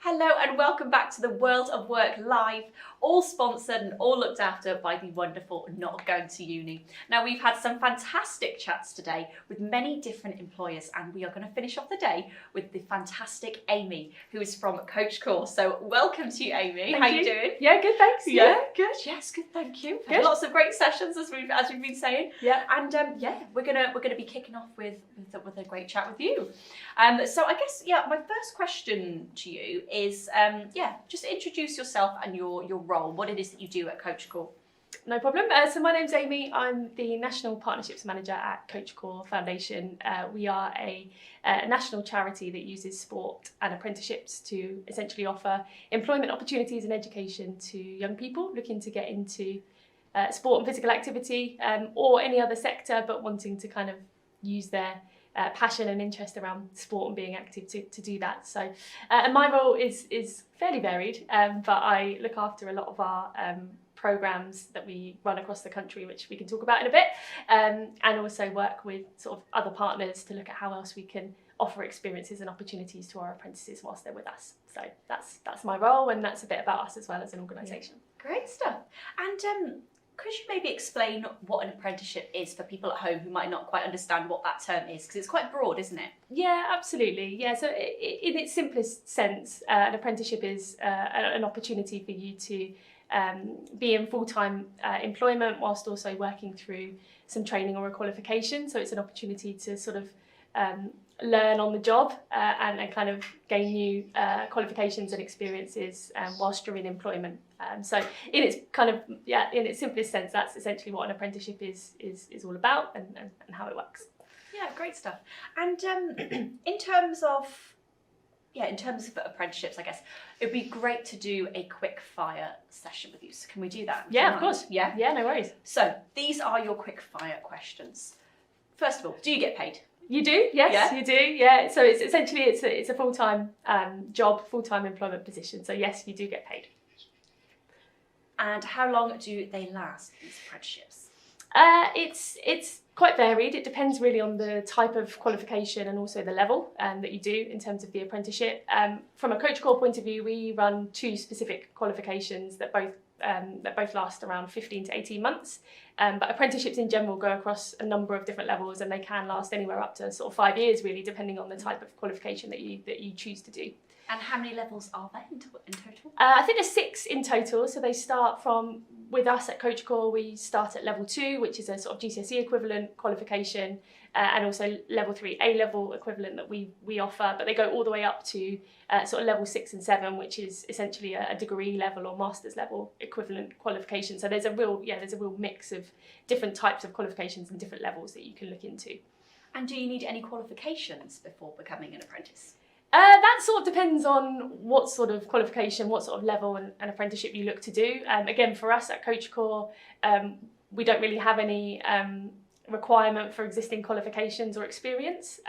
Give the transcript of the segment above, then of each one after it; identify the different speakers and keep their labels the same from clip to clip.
Speaker 1: Hello and welcome back to the World of Work Live, all sponsored and all looked after by the wonderful Not Going to Uni. Now we've had some fantastic chats today with many different employers, and we are going to finish off the day with the fantastic Amy, who is from Coach Core. So welcome to you, Amy. How you doing?
Speaker 2: Yeah, good, thanks.
Speaker 1: Yeah, good. Yes, good. Thank you.
Speaker 2: Good.
Speaker 1: Lots of great sessions as we've been saying.
Speaker 2: Yeah.
Speaker 1: And we're gonna be kicking off with a great chat with you. So I guess my first question to you is just introduce yourself and your role, what it is that you do at Coach Core.
Speaker 2: No problem. So my name's Amy. I'm the National Partnerships Manager at Coach Core Foundation. We are a national charity that uses sport and apprenticeships to essentially offer employment opportunities and education to young people looking to get into sport and physical activity or any other sector, but wanting to kind of use their passion and interest around sport and being active to do that. So, and my role is fairly varied, but I look after a lot of our programs that we run across the country, which we can talk about in a bit, and also work with sort of other partners to look at how else we can offer experiences and opportunities to our apprentices whilst they're with us. So that's my role, and that's a bit about us as well as an organisation.
Speaker 1: Great stuff. And could you maybe explain what an apprenticeship is for people at home who might not quite understand what that term is? Because it's quite broad, isn't it?
Speaker 2: Yeah, absolutely. Yeah, so in its simplest sense, an apprenticeship is an opportunity for you to be in full-time employment whilst also working through some training or a qualification. So it's an opportunity to sort of learn on the job and kind of gain new qualifications and experiences whilst you're in employment. So in its simplest sense, that's essentially what an apprenticeship is all about and how it works.
Speaker 1: Yeah, great stuff. And in terms of apprenticeships, I guess it'd be great to do a quick fire session with you. So can we do that?
Speaker 2: Yeah, of course.
Speaker 1: Yeah,
Speaker 2: no worries.
Speaker 1: So these are your quick fire questions. First of all, do you get paid?
Speaker 2: You do, yes, you do, yeah. So it's essentially it's a full-time job, full-time employment position. So yes, you do get paid.
Speaker 1: And how long do they last, these apprenticeships?
Speaker 2: It's quite varied. It depends really on the type of qualification and also the level that you do in terms of the apprenticeship. From a Coach Core point of view, we run two specific qualifications that both last around 15 to 18 months. But apprenticeships in general go across a number of different levels, and they can last anywhere up to sort of 5 years, really, depending on the type of qualification that you choose to do.
Speaker 1: And how many levels are there in total?
Speaker 2: I think there's 6 in total. So they start with us at Coach Core, we start at level 2, which is a sort of GCSE equivalent qualification, and also level 3 A-level equivalent that we offer, but they go all the way up to sort of level 6 and 7, which is essentially a degree level or master's level equivalent qualification. So there's a real mix of different types of qualifications and different levels that you can look into. And
Speaker 1: do you need any qualifications before becoming an apprentice?
Speaker 2: That sort of depends on what sort of qualification, what sort of level and apprenticeship you look to do. Again, for us at Coach Core, we don't really have any requirement for existing qualifications or experience.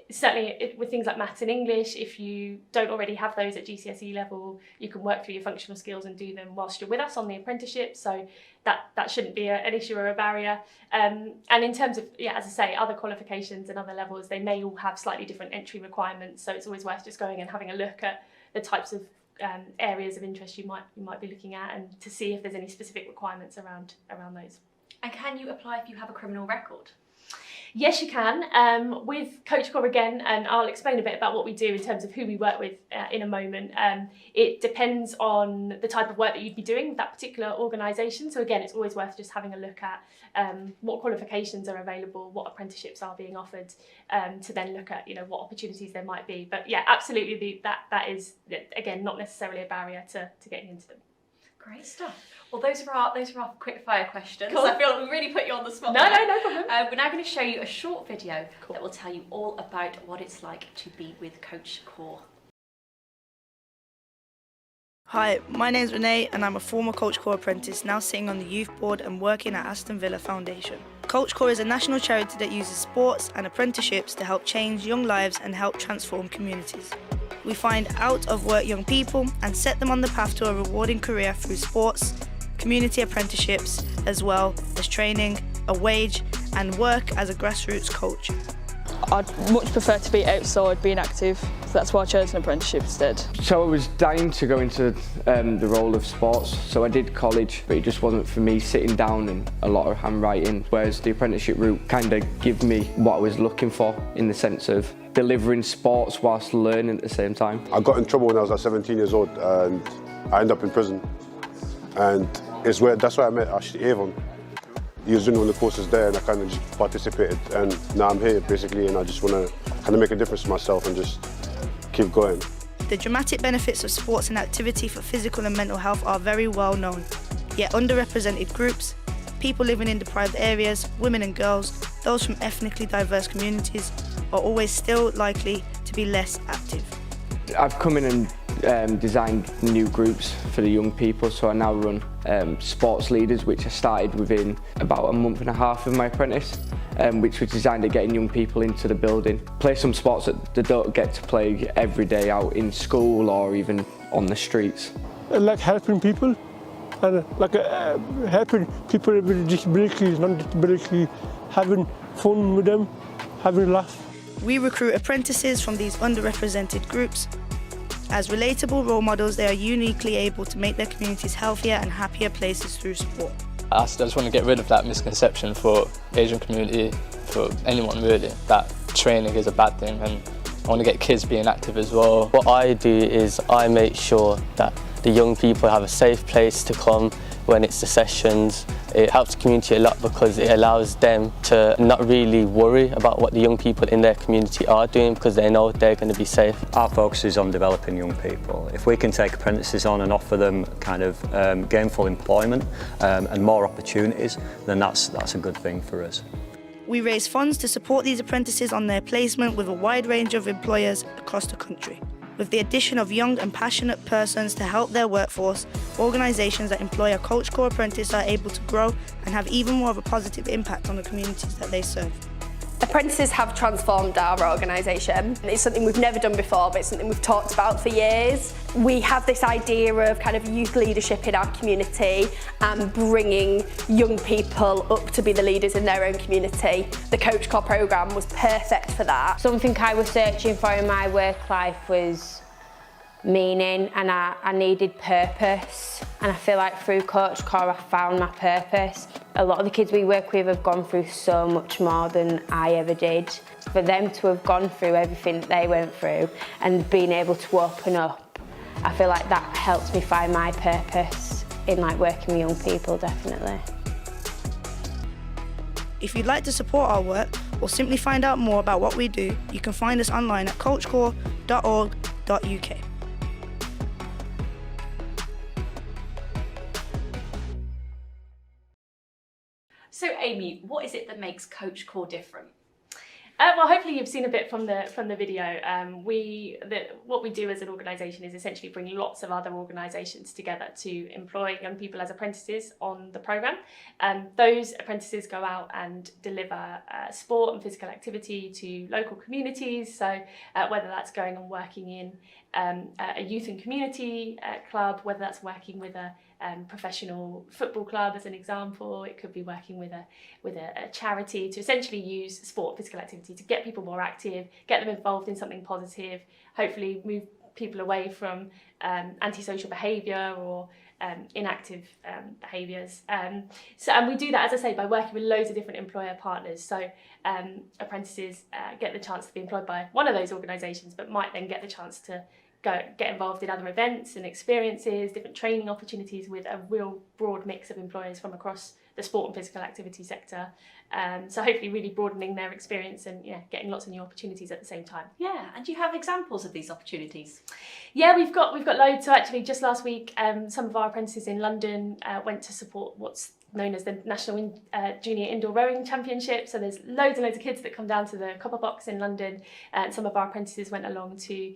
Speaker 2: Certainly with things like maths and English, if you don't already have those at GCSE level, you can work through your functional skills and do them whilst you're with us on the apprenticeship. So that shouldn't be an issue or a barrier. And in terms of, as I say, other qualifications and other levels, they may all have slightly different entry requirements. So it's always worth just going and having a look at the types of areas of interest you might be looking at, and to see if there's any specific requirements around those.
Speaker 1: And can you apply if you have a criminal record?
Speaker 2: Yes, you can. With Coach Core again, and I'll explain a bit about what we do in terms of who we work with in a moment. It depends on the type of work that you'd be doing with that particular organisation. So again, it's always worth just having a look at what qualifications are available, what apprenticeships are being offered, to then look at what opportunities there might be. But yeah, absolutely, that is again not necessarily a barrier to getting into them.
Speaker 1: Great stuff. Well, those are our quick fire questions.
Speaker 2: Cool.
Speaker 1: I feel like we really put you on the spot.
Speaker 2: No problem.
Speaker 1: We're now going to show you a short video that will tell you all about what it's like to be with Coach Core.
Speaker 3: Hi, my name's Renee and I'm a former Coach Core apprentice now sitting on the youth board and working at Aston Villa Foundation. Coach Core is a national charity that uses sports and apprenticeships to help change young lives and help transform communities. We find out-of-work young people and set them on the path to a rewarding career through sports, community apprenticeships, as well as training, a wage and work as a grassroots coach.
Speaker 4: I'd much prefer to be outside, being active, so that's why I chose an apprenticeship instead.
Speaker 5: So I was dying to go into the role of sports, so I did college, but it just wasn't for me, sitting down and a lot of handwriting, whereas the apprenticeship route kind of gave me what I was looking for, in the sense of delivering sports whilst learning at the same time.
Speaker 6: I got in trouble when I was like 17 years old and I ended up in prison. And that's where I met actually Avon. He was doing one of the courses there and I kind of just participated, and now I'm here basically, and I just want to kind of make a difference to myself and just keep going.
Speaker 3: The dramatic benefits of sports and activity for physical and mental health are very well known, yet underrepresented groups, people living in deprived areas, women and girls, those from ethnically diverse communities are always still likely to be less active.
Speaker 5: I've come in and designed new groups for the young people, so I now run sports leaders, which I started within about a month and a half of my apprentice, which was designed at getting young people into the building, play some sports that they don't get to play every day out in school or even on the streets.
Speaker 7: I like helping people, and helping people with disabilities, non-disability, having fun with them, having a laugh.
Speaker 3: We recruit apprentices from these underrepresented groups. As relatable role models, they are uniquely able to make their communities healthier and happier places through sport.
Speaker 8: I just want to get rid of that misconception for Asian community, for anyone really, that training is a bad thing, and I want to get kids being active as well.
Speaker 9: What I do is I make sure that the young people have a safe place to come when it's the sessions. It helps the community a lot because it allows them to not really worry about what the young people in their community are doing, because they know they're going to be safe.
Speaker 10: Our focus is on developing young people. If we can take apprentices on and offer them kind of gainful employment and more opportunities, then that's a good thing for us.
Speaker 3: We raise funds to support these apprentices on their placement with a wide range of employers across the country. With the addition of young and passionate persons to help their workforce, organisations that employ a Coach Corps apprentice are able to grow and have even more of a positive impact on the communities that they serve.
Speaker 11: Apprentices have transformed our organisation. It's something we've never done before, but it's something we've talked about for years. We have this idea of kind of youth leadership in our community and bringing young people up to be the leaders in their own community. The Coach Corps programme was perfect for that.
Speaker 12: Something I was searching for in my work life was meaning, and I needed purpose, and I feel like through Coach Corps I found my purpose. A lot of the kids we work with have gone through so much more than I ever did. For them to have gone through everything that they went through and being able to open up, I feel like that helps me find my purpose in working with young people, definitely.
Speaker 3: If you'd like to support our work or simply find out more about what we do, you can find us online at coachcorps.org.uk.
Speaker 1: So Amy, what is it that makes Coach Corps different?
Speaker 2: Well, hopefully you've seen a bit from the video. What we do as an organisation is essentially bring lots of other organisations together to employ young people as apprentices on the programme. Those apprentices go out and deliver sport and physical activity to local communities. So whether that's going and working in a youth and community club, whether that's working with a professional football club as an example, it could be working with a charity to essentially use sport, physical activity to get people more active, get them involved in something positive, hopefully move people away from antisocial behaviour or inactive behaviours. And we do that, as I say, by working with loads of different employer partners. So apprentices get the chance to be employed by one of those organisations, but might then get the chance to get involved in other events and experiences, different training opportunities with a real broad mix of employers from across the sport and physical activity sector. So hopefully really broadening their experience and getting lots of new opportunities at the same time.
Speaker 1: Yeah, and do you have examples of these opportunities?
Speaker 2: Yeah, we've got loads. So actually just last week, some of our apprentices in London went to support what's known as the National Junior Indoor Rowing Championship. So there's loads and loads of kids that come down to the Copper Box in London, and some of our apprentices went along to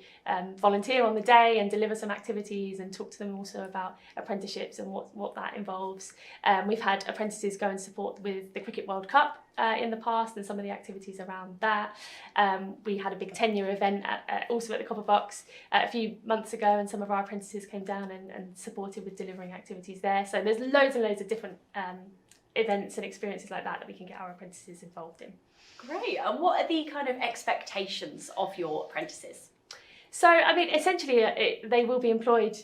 Speaker 2: volunteer on the day and deliver some activities and talk to them also about apprenticeships and what that involves. We've had apprentices go and support with the Cricket World Cup in the past and some of the activities around that. We had a big tenure event also at the Copper Box a few months ago, and some of our apprentices came down and supported with delivering activities there. So there's loads and loads of different events and experiences like that we can get our apprentices involved in.
Speaker 1: Great. And what are the kind of expectations of your apprentices?
Speaker 2: So, I mean, essentially, they will be employed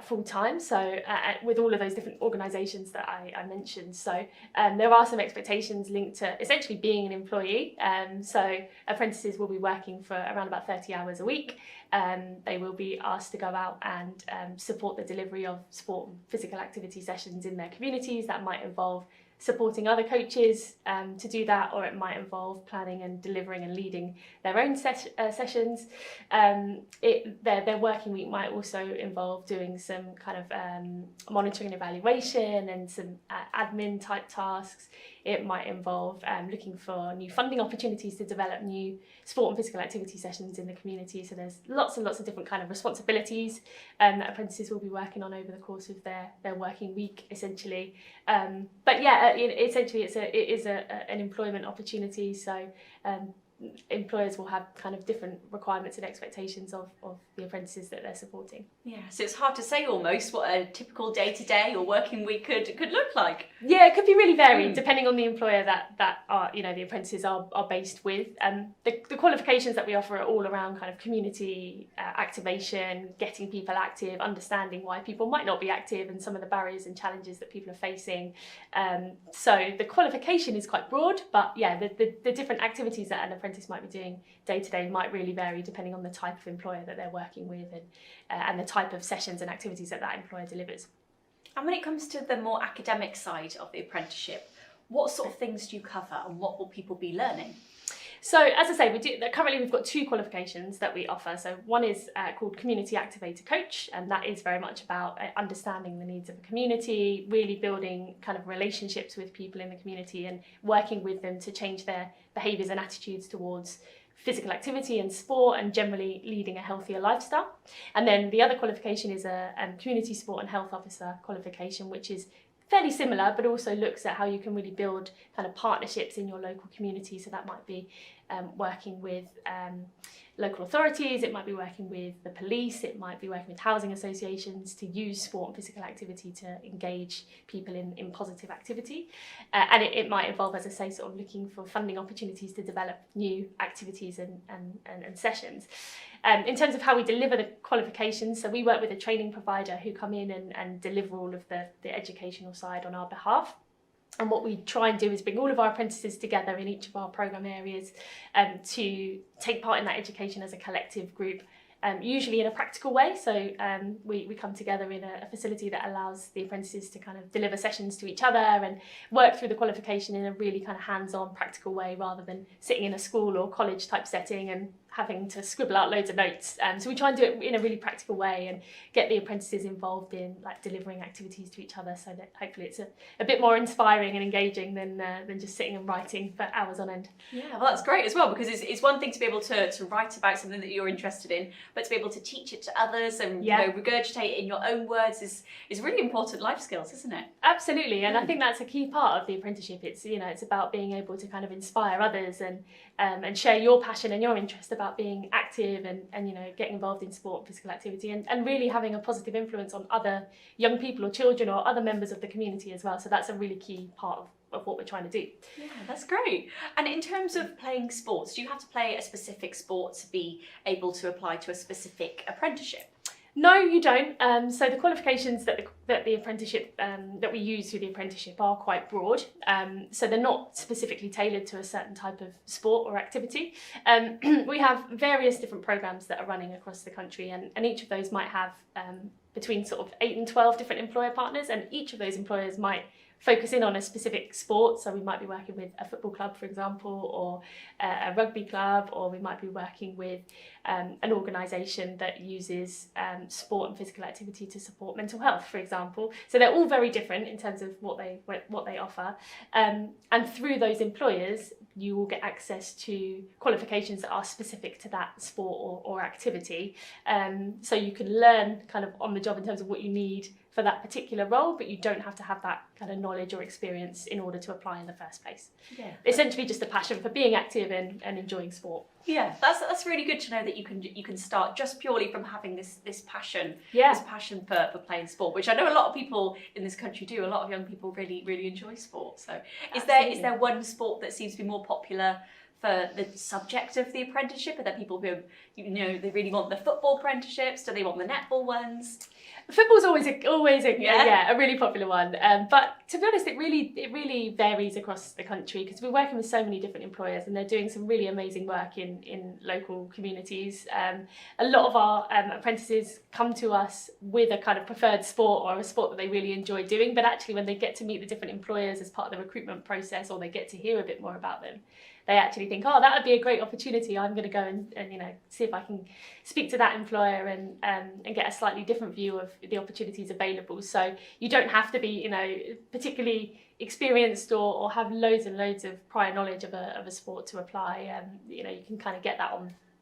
Speaker 2: full time. So, with all of those different organisations that I mentioned. So, there are some expectations linked to essentially being an employee. So, apprentices will be working for around about 30 hours a week. They will be asked to go out and support the delivery of sport and physical activity sessions in their communities. That might involve supporting other coaches to do that, or it might involve planning and delivering and leading their own sessions. Their working week might also involve doing some kind of monitoring and evaluation and some admin type tasks. It might involve looking for new funding opportunities to develop new sport and physical activity sessions in the community. So there's lots and lots of different kind of responsibilities that apprentices will be working on over the course of their working week, essentially. But yeah, essentially it is an employment opportunity. So employers will have kind of different requirements and expectations of the apprentices that they're supporting.
Speaker 1: Yeah, so it's hard to say almost what a typical day-to-day or working week could look like.
Speaker 2: Yeah, it could be really varied depending on the employer that are, the apprentices are based with. The qualifications that we offer are all around kind of community activation, getting people active, understanding why people might not be active and some of the barriers and challenges that people are facing. So the qualification is quite broad, but yeah, the different activities that an apprentice might be doing day to day might really vary depending on the type of employer that they're working with and the type of sessions and activities that employer delivers.
Speaker 1: And when it comes to the more academic side of the apprenticeship, what sort of things do you cover and what will people be learning?
Speaker 2: So as I say, currently we've got 2 qualifications that we offer. So one is called Community Activator Coach, and that is very much about understanding the needs of the community, really building kind of relationships with people in the community and working with them to change their behaviours and attitudes towards physical activity and sport and generally leading a healthier lifestyle. And then the other qualification is a Community Sport and Health Officer qualification, which is fairly similar, but also looks at how you can really build kind of partnerships in your local community. So that might be working with local authorities, it might be working with the police, it might be working with housing associations to use sport and physical activity to engage people in positive activity. And it might involve, as I say, sort of looking for funding opportunities to develop new activities and sessions. In terms of how we deliver the qualifications, so we work with a training provider who come in and deliver all of the educational side on our behalf. And what we try and do is bring all of our apprentices together in each of our programme areas to take part in that education as a collective group, usually in a practical way. So we come together in a facility that allows the apprentices to kind of deliver sessions to each other and work through the qualification in a really kind of hands-on practical way rather than sitting in a school or college type setting and having to scribble out loads of notes. So we try and do it in a really practical way and get the apprentices involved in like delivering activities to each other so that hopefully it's a bit more inspiring and engaging than just sitting and writing for hours on end.
Speaker 1: Yeah, well that's great as well, because it's one thing to be able to write about something that you're interested in, but to be able to teach it to others and regurgitate it in your own words is really important life skills, isn't it?
Speaker 2: Absolutely, and I think that's a key part of the apprenticeship. It's it's about being able to kind of inspire others and share your passion and your interest about being active and getting involved in sport and physical activity and really having a positive influence on other young people or children or other members of the community as well. So that's a really key part of what we're trying to do.
Speaker 1: Yeah, that's great. And in terms of playing sports, do you have to play a specific sport to be able to apply to a specific apprenticeship?
Speaker 2: No, you don't. So the qualifications that the apprenticeship that we use through the apprenticeship are quite broad. So they're not specifically tailored to a certain type of sport or activity. We have various different programs that are running across the country, and each of those might have between sort of 8 and 12 different employer partners, and each of those employers might focus in on a specific sport. So we might be working with a football club, for example, or a rugby club, or we might be working with an organisation that uses sport and physical activity to support mental health, for example. So they're all very different in terms of what they offer. And through those employers, you will get access to qualifications that are specific to that sport or activity. So you can learn kind of on the job in terms of what you need for that particular role, but you don't have to have that kind of knowledge or experience in order to apply in the first place.
Speaker 1: Yeah.
Speaker 2: Essentially just a passion for being active and enjoying sport.
Speaker 1: Yeah, that's really good to know that you can start just purely from having this passion,
Speaker 2: Yeah.
Speaker 1: this passion for playing sport, which I know a lot of people in this country do. A lot of young people really enjoy sport. So is there one sport that seems to be more popular for the subject of the apprenticeship? Are there people who, you know, they really want the football apprenticeships? Do they want the netball ones?
Speaker 2: Football's always a really popular one, but to be honest, it really varies across the country because we're working with so many different employers and they're doing some really amazing work in local communities. A lot of our apprentices come to us with a kind of preferred sport or a sport that they really enjoy doing, but actually when they get to meet the different employers as part of the recruitment process or they get to hear a bit more about them, they actually think, oh, that would be a great opportunity. I'm going to go and you know, see if I can speak to that employer and get a slightly different view of the opportunities available. So you don't have to be, you know, particularly experienced or have loads and loads of prior knowledge of a sport to apply. You know, you can kind of get that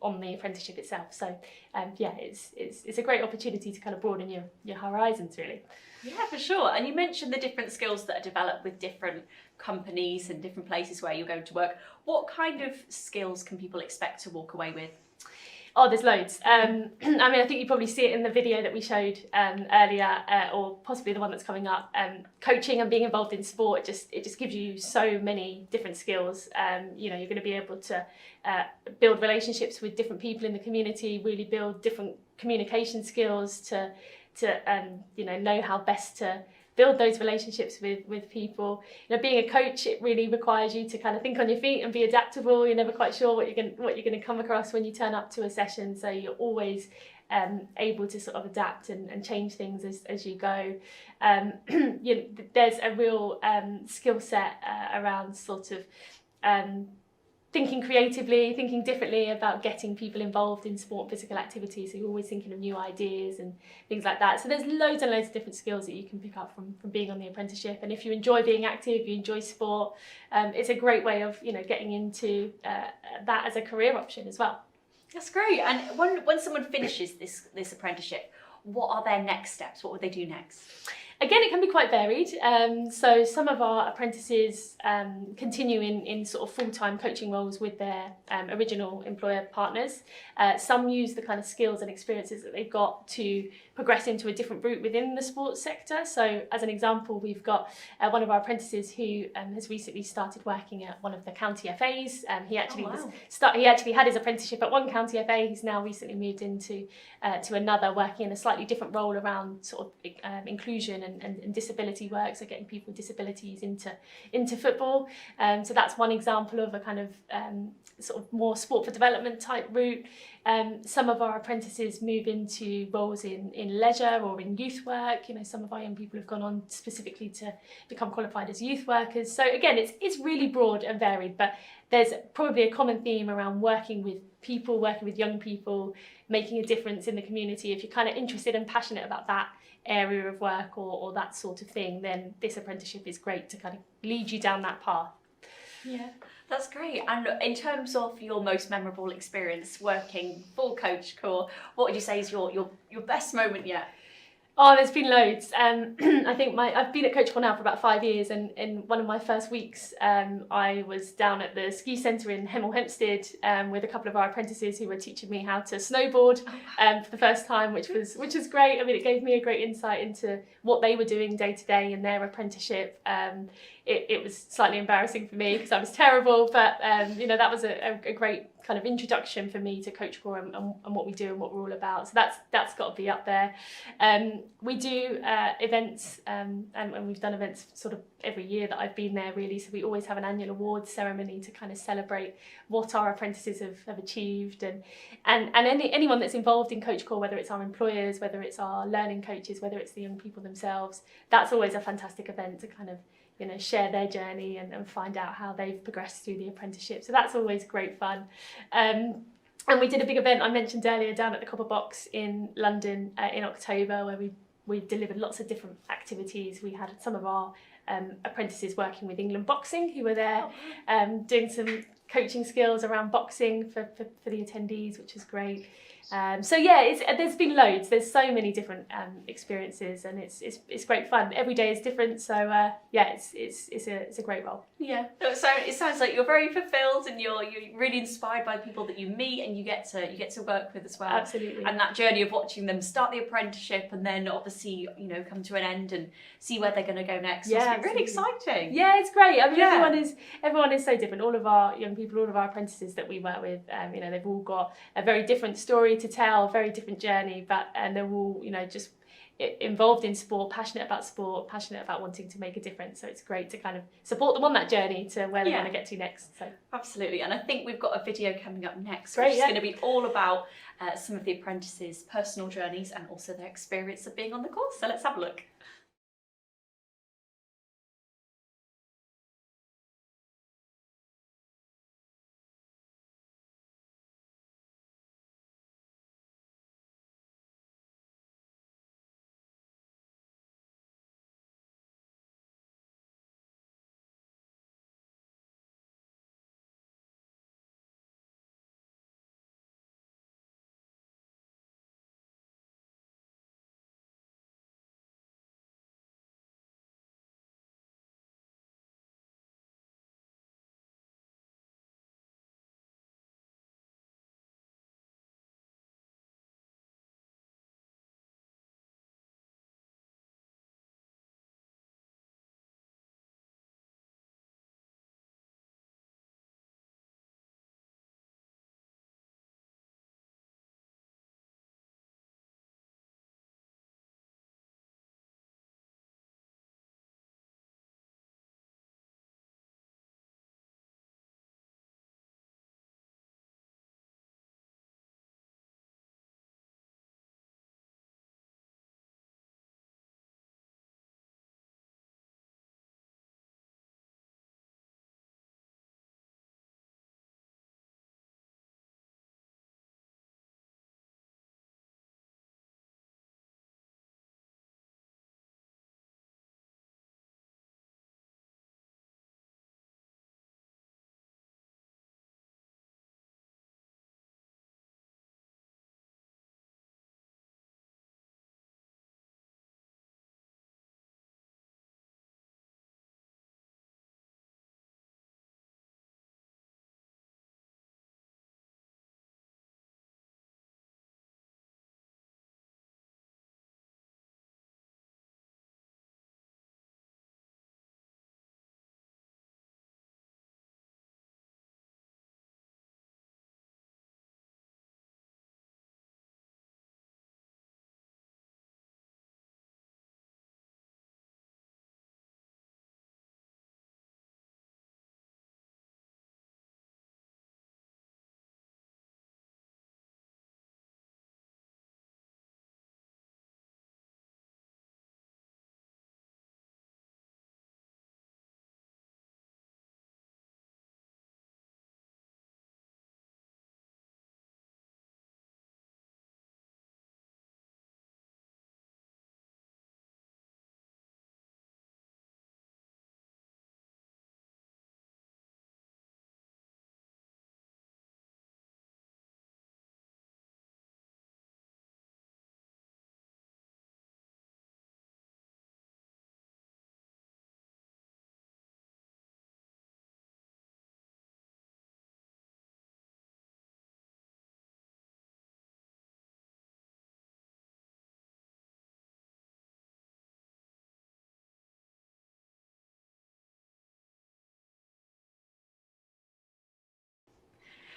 Speaker 2: on the apprenticeship itself. So yeah, it's a great opportunity to kind of broaden your horizons, really.
Speaker 1: Yeah, for sure. And you mentioned the different skills that are developed with different companies and different places where you're going to work. What kind of skills can people expect to walk away with?
Speaker 2: Oh, there's loads. I mean, I think you probably see it in the video that we showed earlier, or possibly the one that's coming up. Coaching and being involved in sport, it just gives you so many different skills. You know, you're going to be able to build relationships with different people in the community, really build different communication skills to you know how best to build those relationships with people. You know, being a coach, it really requires you to kind of think on your feet and be adaptable. You're never quite sure what you're going to come across when you turn up to a session, so you're always able to sort of adapt and change things as you go. You know, there's a real skill set around sort of thinking creatively, thinking differently about getting people involved in sport and physical activity. So you're always thinking of new ideas and things like that. So there's loads and loads of different skills that you can pick up from being on the apprenticeship. And if you enjoy being active, you enjoy sport, it's a great way of, you know, getting into that as a career option as well.
Speaker 1: That's great. And when someone finishes this apprenticeship, what are their next steps? What would they do next?
Speaker 2: Again, it can be quite varied. So some of our apprentices continue in sort of full-time coaching roles with their original employer partners. Some use the kind of skills and experiences that they've got to progress into a different route within the sports sector. So as an example, we've got one of our apprentices who has recently started working at one of the county FAs. He actually he actually had his apprenticeship at one county FA. He's now recently moved into to another, working in a slightly different role around sort of inclusion and disability work, so getting people with disabilities into football. So that's one example of a kind of sort of more sport for development type route. Some of our apprentices move into roles in leisure or in youth work. You know, some of our young people have gone on specifically to become qualified as youth workers. So again, it's really broad and varied, but there's probably a common theme around working with people, working with young people, making a difference in the community. If you're kind of interested and passionate about that area of work or that sort of thing, then this apprenticeship is great to kind of lead you down that path.
Speaker 1: Yeah, that's great. And in terms of your most memorable experience working for Coach Core, what would you say is your best moment yet?
Speaker 2: Oh, there's been loads. I think I've been at Coach Core now for about 5 years, and in one of my first weeks, I was down at the ski centre in Hemel Hempstead with a couple of our apprentices who were teaching me how to snowboard for the first time, which was great. I mean, it gave me a great insight into what they were doing day to day in their apprenticeship. It was slightly embarrassing for me because I was terrible, but you know, that was a great kind of introduction for me to Coach Core and what we do and what we're all about. So that's got to be up there. We do events and we've done events sort of every year that I've been there, really. So we always have an annual awards ceremony to kind of celebrate what our apprentices have achieved, and anyone that's involved in Coach Core, whether it's our employers, whether it's our learning coaches, whether it's the young people themselves. That's always a fantastic event to kind of, you know, share their journey and find out how they've progressed through the apprenticeship. So that's always great fun. And we did a big event I mentioned earlier down at the Copper Box in London in October, where we delivered lots of different activities. We had some of our apprentices working with England Boxing who were there, doing some coaching skills around boxing for the attendees, which was great. So yeah, there's been loads. There's so many different experiences, and it's great fun. Every day is different. So yeah, it's a great role.
Speaker 1: Yeah. So it sounds like you're very fulfilled, and you're really inspired by the people that you meet and you get to work with as well.
Speaker 2: Absolutely.
Speaker 1: And that journey of watching them start the apprenticeship and then obviously come to an end and see where they're going to go next.
Speaker 2: Yeah,
Speaker 1: it's really exciting.
Speaker 2: Yeah, it's great. I mean, everyone is so different. All of our young people, all of our apprentices that we work with, they've all got a very different story to tell, a very different journey, and they're all just involved in sport, passionate about wanting to make a difference. So it's great to kind of support them on that journey to where they want to get to next. So
Speaker 1: absolutely. And I think we've got a video coming up next,
Speaker 2: great,
Speaker 1: which is going to be all about some of the apprentices' personal journeys and also their experience of being on the course. So let's have a look.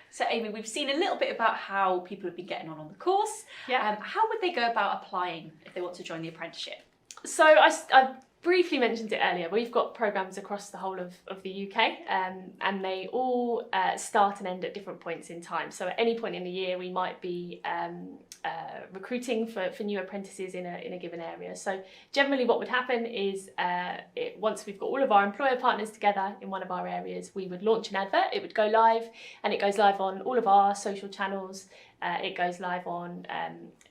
Speaker 1: So Amy, we've seen a little bit about how people have been getting on the course.
Speaker 2: Yeah.
Speaker 1: How would they go about applying if they want to join the apprenticeship?
Speaker 2: So I briefly mentioned it earlier. We've got programmes across the whole of the UK, and they all start and end at different points in time. So at any point in the year, we might be recruiting for new apprentices in a given area. So generally what would happen is once we've got all of our employer partners together in one of our areas, we would launch an advert. It would go live, and it goes live on all of our social channels, It goes live on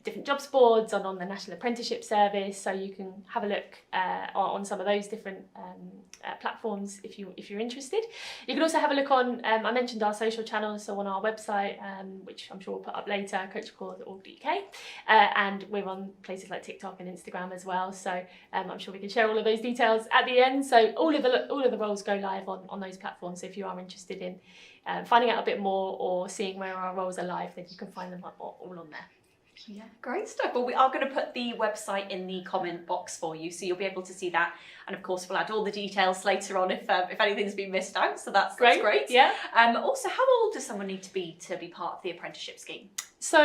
Speaker 2: different jobs boards, on the National Apprenticeship Service, so you can have a look on some of those different platforms if you're interested. You can also have a look on, I mentioned our social channels, so on our website, which I'm sure we'll put up later, coachcore.org.uk, and we're on places like TikTok and Instagram as well, so I'm sure we can share all of those details at the end. So all of the roles go live on those platforms, so if you are interested in finding out a bit more or seeing where our roles are live, then you can find them all on there.
Speaker 1: Yeah, great stuff. Well, we are going to put the website in the comment box for you, so you'll be able to see that. And of course, we'll add all the details later on if anything's been missed out. So that's great.
Speaker 2: Yeah.
Speaker 1: Also, how old does someone need to be part of the apprenticeship scheme?
Speaker 2: So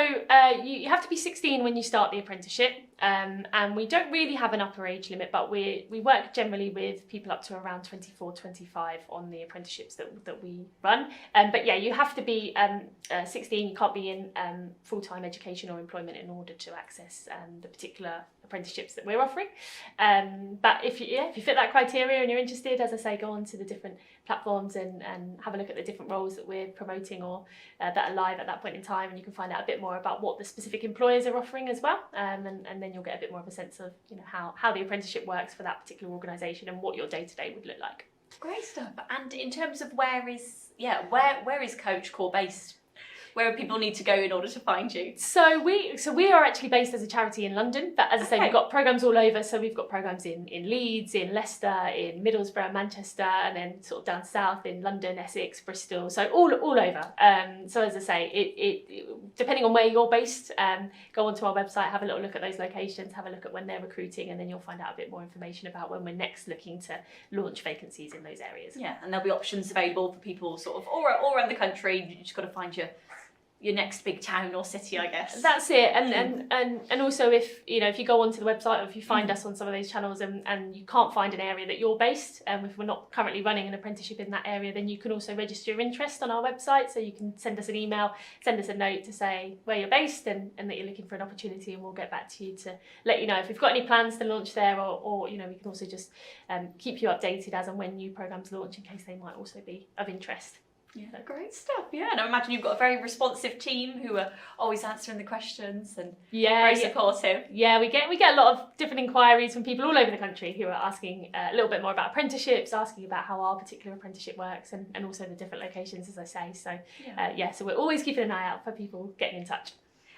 Speaker 2: you have to be 16 when you start the apprenticeship, and we don't really have an upper age limit, but we work generally with people up to around 24, 25 on the apprenticeships that we run. But yeah, you have to be 16. You can't be in full-time education or employment in order to access the particular apprenticeships that we're offering. But if you fit that criteria and you're interested, as I say, go on to the different platforms and have a look at the different roles that we're promoting or that are live at that point in time, and you can find out a bit more about what the specific employers are offering as well, and then you'll get a bit more of a sense of how the apprenticeship works for that particular organisation and what your day-to-day would look like.
Speaker 1: Great stuff. And in terms of where is Coach Core based? Where would people need to go in order to find you?
Speaker 2: So we are actually based as a charity in London, but as I say, we've got programmes all over. So we've got programmes in Leeds, in Leicester, in Middlesbrough, Manchester, and then sort of down south in London, Essex, Bristol. So all over. So as I say, it depending on where you're based, go onto our website, have a little look at those locations, have a look at when they're recruiting, and then you'll find out a bit more information about when we're next looking to launch vacancies in those areas.
Speaker 1: Yeah, and there'll be options available for people sort of all around the country. You just got to find your next big town or city, I guess.
Speaker 2: That's it. And also if you go onto the website, or if you find us on some of those channels and you can't find an area that you're based, if we're not currently running an apprenticeship in that area, then you can also register your interest on our website. So you can send us an email, send us a note to say where you're based and that you're looking for an opportunity, and we'll get back to you to let you know if we've got any plans to launch there, or we can also just keep you updated as and when new programmes launch, in case they might also be of interest.
Speaker 1: Yeah, great stuff. Yeah, and I imagine you've got a very responsive team who are always answering the questions and very supportive.
Speaker 2: Yeah, we get a lot of different inquiries from people all over the country who are asking a little bit more about apprenticeships, asking about how our particular apprenticeship works, and also the different locations, as I say. So so we're always keeping an eye out for people getting in touch.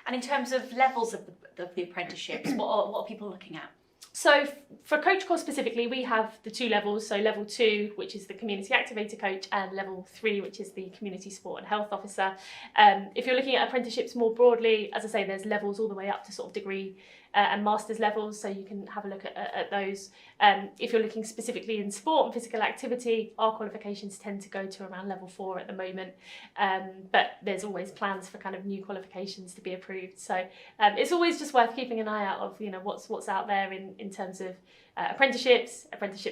Speaker 1: And in terms of levels of the apprenticeships, what are people looking at?
Speaker 2: So for Coach Core specifically, we have the two levels. So level 2, which is the community activator coach, and level 3, which is the community sport and health officer. If you're looking at apprenticeships more broadly, as I say, there's levels all the way up to sort of degree and master's levels, so you can have a look at those. If you're looking specifically in sport and physical activity, our qualifications tend to go to around level 4 at the moment, but there's always plans for kind of new qualifications to be approved. So it's always just worth keeping an eye out of what's out there in terms of apprenticeships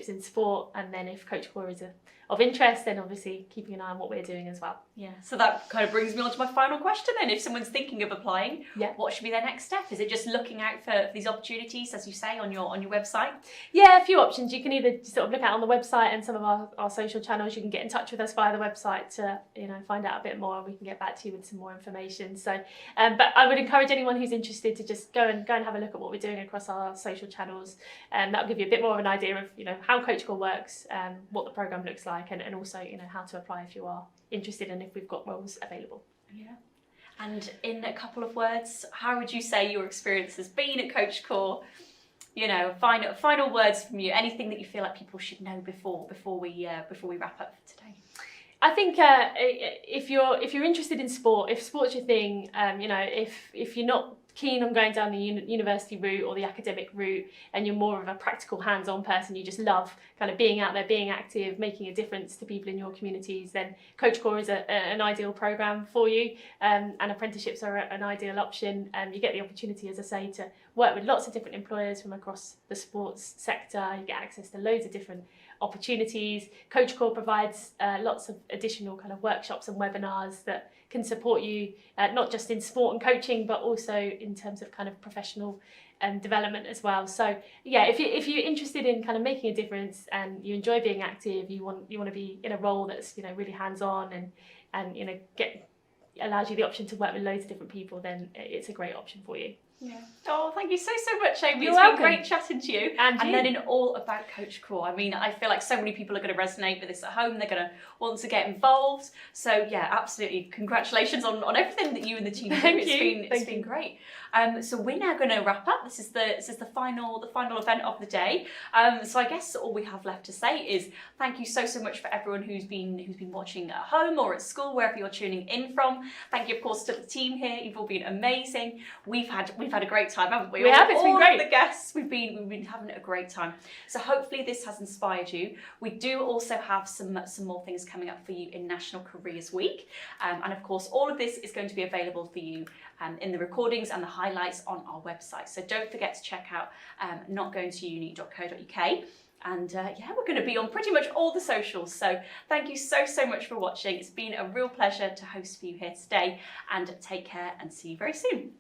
Speaker 2: in sport, and then if Coach Core is of interest, then obviously keeping an eye on what we're doing as well.
Speaker 1: Yeah, so that kind of brings me on to my final question then. If someone's thinking of applying, what should be their next step? Is it just looking out for these opportunities, as you say, on your website?
Speaker 2: Yeah, a few options. You can either sort of look out on the website and some of our social channels. You can get in touch with us via the website to find out a bit more, and we can get back to you with some more information. So, but I would encourage anyone who's interested to just go and have a look at what we're doing across our social channels, and that'll give you a bit more of an idea of how Coach Core works, what the programme looks like, and also how to apply if you are interested and if we've got roles available.
Speaker 1: Yeah. And in a couple of words, how would you say your experience has been at Coach Core? Final words from you. Anything that you feel like people should know before we wrap up for today?
Speaker 2: I think if you're interested in sport, if sport's your thing, if you're not keen on going down the university route or the academic route, and you're more of a practical, hands-on person, you just love kind of being out there, being active, making a difference to people in your communities, then Coach Core is an ideal programme for you, and apprenticeships are an ideal option. You get the opportunity, as I say, to work with lots of different employers from across the sports sector. You get access to loads of different opportunities. Coach Core provides lots of additional kind of workshops and webinars that can support you not just in sport and coaching, but also in terms of kind of professional development as well. So yeah, if you're interested in kind of making a difference and you enjoy being active, you want to be in a role that's really hands-on and allows you the option to work with loads of different people, then it's a great option for you.
Speaker 1: Yeah. Oh, thank you so much, Amy.
Speaker 2: You're
Speaker 1: It's
Speaker 2: welcome.
Speaker 1: been great chatting to you.
Speaker 2: And you.
Speaker 1: learning all about Coach Core. I mean, I feel like so many people are going to resonate with this at home. They're going to want to get involved. So yeah, absolutely. Congratulations on everything that you and the team do. It's been great. So we're now going to wrap up. This is the final event of the day. So I guess all we have left to say is thank you so much for everyone who's been watching at home or at school, wherever you're tuning in from. Thank you, of course, to the team here. You've all been amazing. We've had a great time, haven't we?
Speaker 2: We have. It's been great.
Speaker 1: All of the guests, we've been having a great time. So hopefully this has inspired you. We do also have some more things coming up for you in National Careers Week, and of course all of this is going to be available for you in the recordings and the highlights on our website. So don't forget to check out notgoingtouni.co.uk. And yeah, we're going to be on pretty much all the socials. So thank you so much for watching. It's been a real pleasure to host for you here today, and take care and see you very soon.